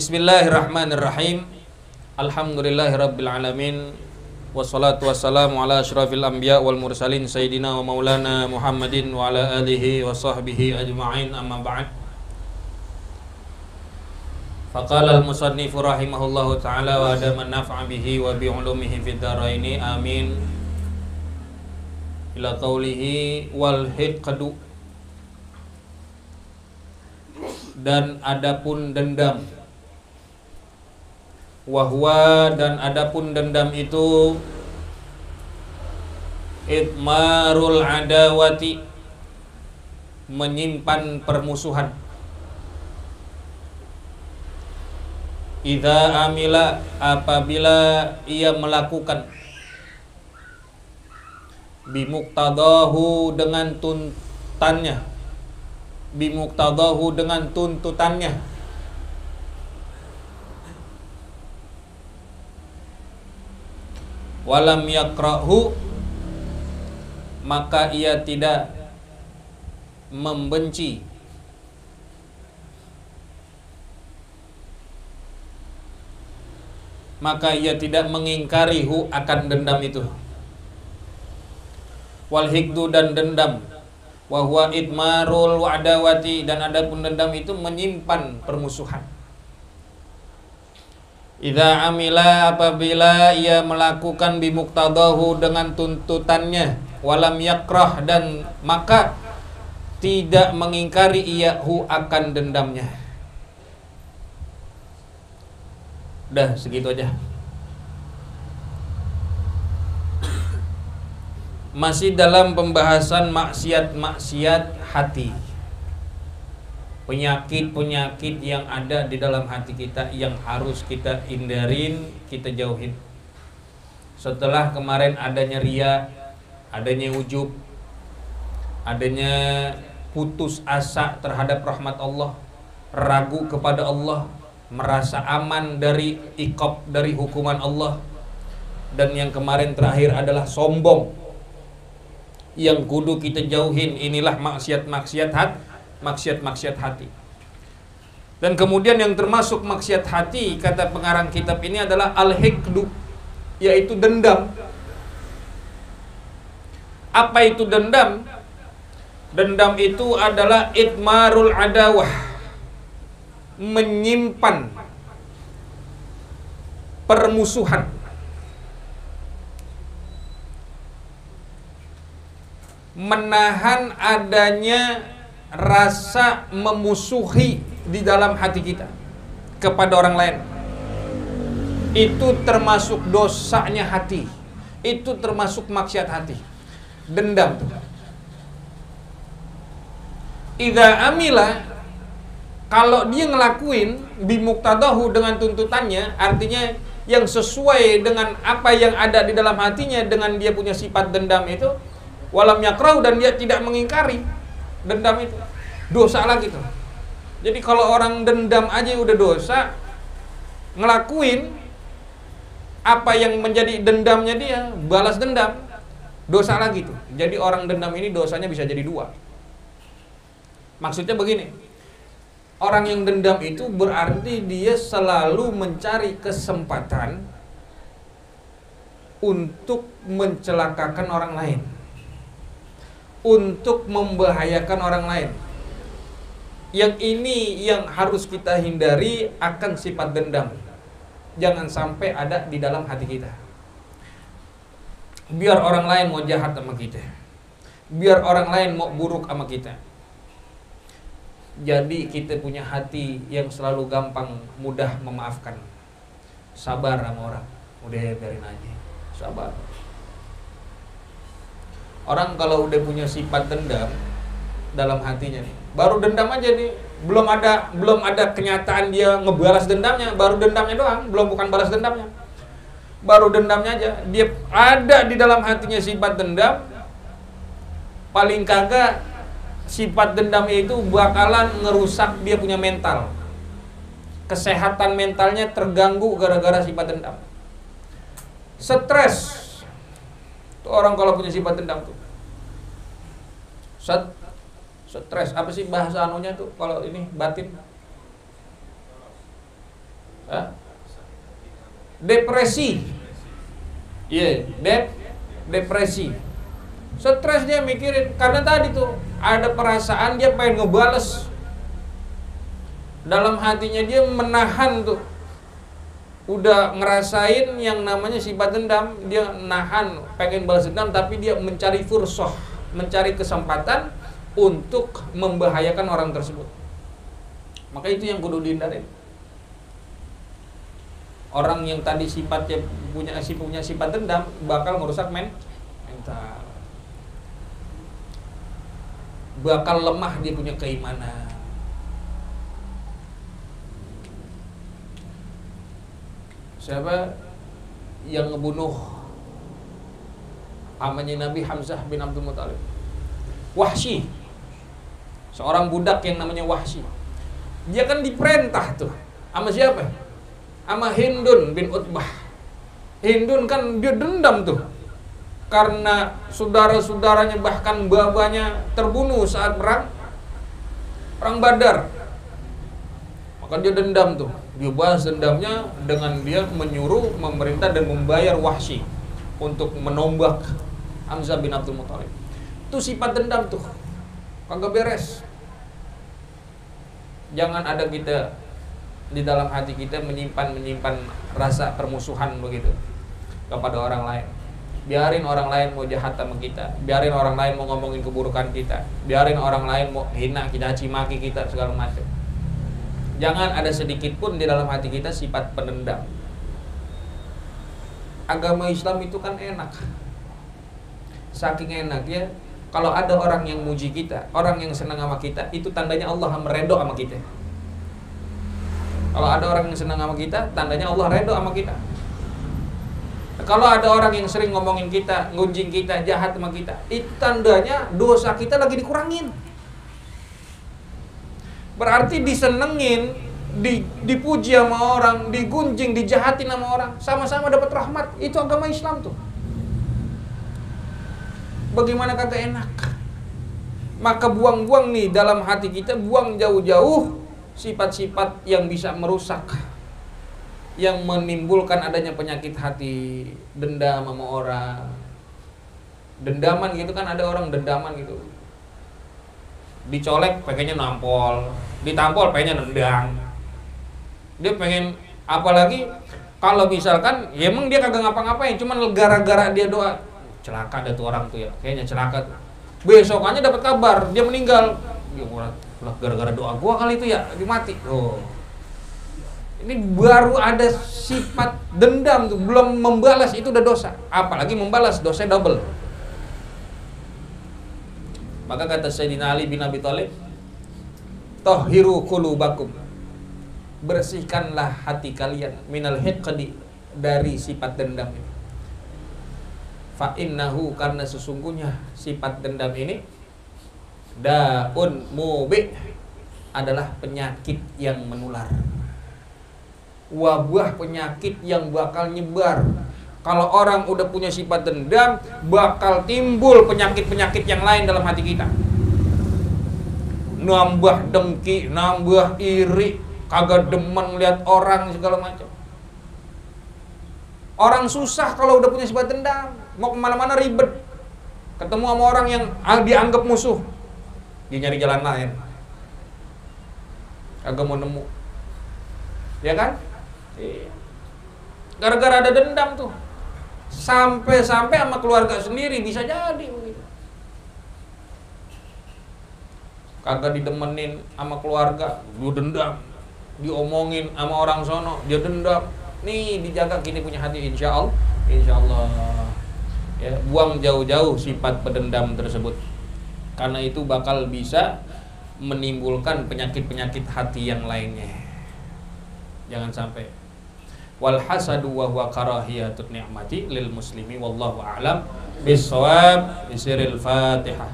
Bismillahirrahmanirrahim. Alhamdulillahirabbil alamin. Wassalatu wassalamu ala asyrafil anbiya wal mursalin sayyidina wa maulana Muhammadin wa ala alihi wa sahbihi ajma'in, amma ba'd. Faqala al-musannifu rahimahullahu ta'ala wa adaman naf'a bihi wa bi'ulumihi fid dharaini amin. Ila qawlihi wal hiqdu, dan adapun dendam, wahwa, dan adapun dendam itu itmarul adawati, menyimpan permusuhan. Idza amila, apabila ia melakukan, bimuqtadahu, dengan tuntannya, bimuqtadahu, dengan tuntutannya. Walam yakrahu, maka ia tidak membenci, maka ia tidak mengingkari hu, akan dendam itu. Wal hikdu, dan dendam, wa huwa itmarul adawati, dan adapun dendam itu menyimpan permusuhan. Idza amila, apabila ia melakukan bimuqtadahu, dengan tuntutannya, walam yakrah, dan maka tidak mengingkari ia hu, akan dendamnya. Udah segitu aja. Masih dalam pembahasan maksiat-maksiat hati, penyakit-penyakit yang ada di dalam hati kita yang harus kita hindarin, kita jauhin. Setelah kemarin adanya riya, adanya ujub, adanya putus asa terhadap rahmat Allah, ragu kepada Allah, merasa aman dari iqab, dari hukuman Allah, dan yang kemarin terakhir adalah sombong, yang kudu kita jauhin. Inilah maksiat-maksiat hati. Dan kemudian yang termasuk maksiat hati, kata pengarang kitab ini, adalah al-hikdu, yaitu dendam. Apa itu dendam? Dendam itu adalah itmarul adawah, menyimpan permusuhan. Menahan adanya rasa memusuhi di dalam hati kita kepada orang lain. Itu termasuk dosanya hati. Itu termasuk maksiat hati. Dendam tuh. Idza amila, kalau dia ngelakuin bimuqtadahu, dengan tuntutannya, artinya yang sesuai dengan apa yang ada di dalam hatinya, dengan dia punya sifat dendam itu, walam yakrau, dan dia tidak mengingkari dendam itu, dosa lagi tuh. Jadi kalau orang dendam aja udah dosa, ngelakuin apa yang menjadi dendamnya dia, balas dendam, dosa lagi tuh. Jadi orang dendam ini dosanya bisa jadi dua. Maksudnya begini, orang yang dendam itu berarti dia selalu mencari kesempatan untuk mencelakakan orang lain, untuk membahayakan orang lain. Yang ini yang harus kita hindari akan sifat dendam. Jangan sampai ada di dalam hati kita. Biar orang lain mau jahat sama kita, biar orang lain mau buruk sama kita, jadi kita punya hati yang selalu gampang, mudah memaafkan, sabar sama orang. Udah biarin aja, sabar. Orang kalau udah punya sifat dendam dalam hatinya nih, baru dendam aja nih, belum ada kenyataan dia ngebalas dendamnya, baru dendamnya doang, bukan balas dendamnya, baru dendamnya aja. Dia ada di dalam hatinya sifat dendam, paling kagak sifat dendam itu bakalan ngerusak dia punya mental, kesehatan mentalnya terganggu gara-gara sifat dendam. Stres tuh orang kalau punya sifat dendam tuh. Stres, apa sih bahasa anunya tuh kalau ini batin? Depresi. Iya, depresi. Stres, dia mikirin karena tadi tuh ada perasaan dia pengen ngebales. Dalam hatinya dia menahan tuh. Udah ngerasain yang namanya sifat dendam, dia nahan pengen balas dendam, tapi dia mencari fursah, mencari kesempatan untuk membahayakan orang tersebut. Maka itu yang kudu dihindari. Orang yang tadi sifatnya punya sifat dendam bakal merusak mental. Bakal lemah dia punya keimanan. Siapa yang ngebunuh pamannya Nabi Hamzah bin Abdul Muthalib? Wahsy. Seorang budak yang namanya Wahsy. Dia kan diperintah tuh sama siapa? Sama Hindun bin Utbah. Hindun kan dia dendam tuh karena saudara-saudaranya bahkan babanya terbunuh saat perang Badar. Maka dia dendam tuh. Dia balas dendamnya dengan dia menyuruh, memerintah dan membayar Wahsy untuk menombak Hamzah bin Abdul Muthalib. Itu sifat dendam tuh, kagak beres. Jangan ada kita di dalam hati kita menyimpan rasa permusuhan begitu kepada orang lain. Biarin orang lain mau jahat sama kita, biarin orang lain mau ngomongin keburukan kita, biarin orang lain mau hina kita, caci maki kita, segala macam. Jangan ada sedikit pun di dalam hati kita sifat pendendam. Agama Islam itu kan enak. Saking enak ya, kalau ada orang yang muji kita, orang yang senang sama kita, itu tandanya Allah meredho sama kita. Kalau ada orang yang senang sama kita, tandanya Allah redho sama kita. Kalau ada orang yang sering ngomongin kita, ngunjing kita, jahat sama kita, itu tandanya dosa kita lagi dikurangin. Berarti disenengin, dipuji sama orang, digunjing, dijahatin sama orang, sama-sama dapat rahmat. Itu agama Islam tuh. Bagaimana kagak enak? Maka buang-buang nih dalam hati kita, buang jauh-jauh sifat-sifat yang bisa merusak, yang menimbulkan adanya penyakit hati, dendam sama orang. Dendaman gitu kan, ada orang dendaman gitu. Dicolek pengennya nampol, ditampol pengennya nendang. Dia pengen, apalagi kalau misalkan ya emang dia kagak ngapa-ngapain, cuman gara-gara dia doa, celaka ada tuh orang tuh ya, kayaknya celaka tuh. Besokannya dapat kabar dia meninggal. Ya gara-gara doa gua kali itu ya dia mati. Oh. Ini baru ada sifat dendam tuh, belum membalas itu udah dosa. Apalagi membalas, dosa double. Maka kata Sayyidina Ali bin Abi Thalib, "Tahhiru qulubakum." Bersihkanlah hati kalian minal hiqdi, dari sifat dendam ini. Fa innahu, karena sesungguhnya sifat dendam ini daun mubi, adalah penyakit yang menular. Wabah penyakit yang bakal nyebar. Kalau orang udah punya sifat dendam, bakal timbul penyakit-penyakit yang lain dalam hati kita. Nambah dengki, nambah iri, kagak demen lihat orang segala macam. Orang susah kalau udah punya sifat dendam, mau kemana-mana ribet. Ketemu sama orang yang dianggap musuh, dia nyari jalan lain, kagak mau nemu. Ya kan? Gara-gara ada dendam tuh. Sampai-sampai sama keluarga sendiri bisa jadi begitu. Kagak didemenin sama keluarga, dia dendam. Diomongin sama orang sono, dia dendam. Nih dijaga kini punya hati, insya Allah. Ya, buang jauh-jauh sifat pendendam tersebut. Karena itu bakal bisa menimbulkan penyakit-penyakit hati yang lainnya. Jangan sampai. Wal hasadu wa huwa karahiyatun ni'mati lil muslimi wallahu a'lam bis-shawab. Bisiril Fatihah.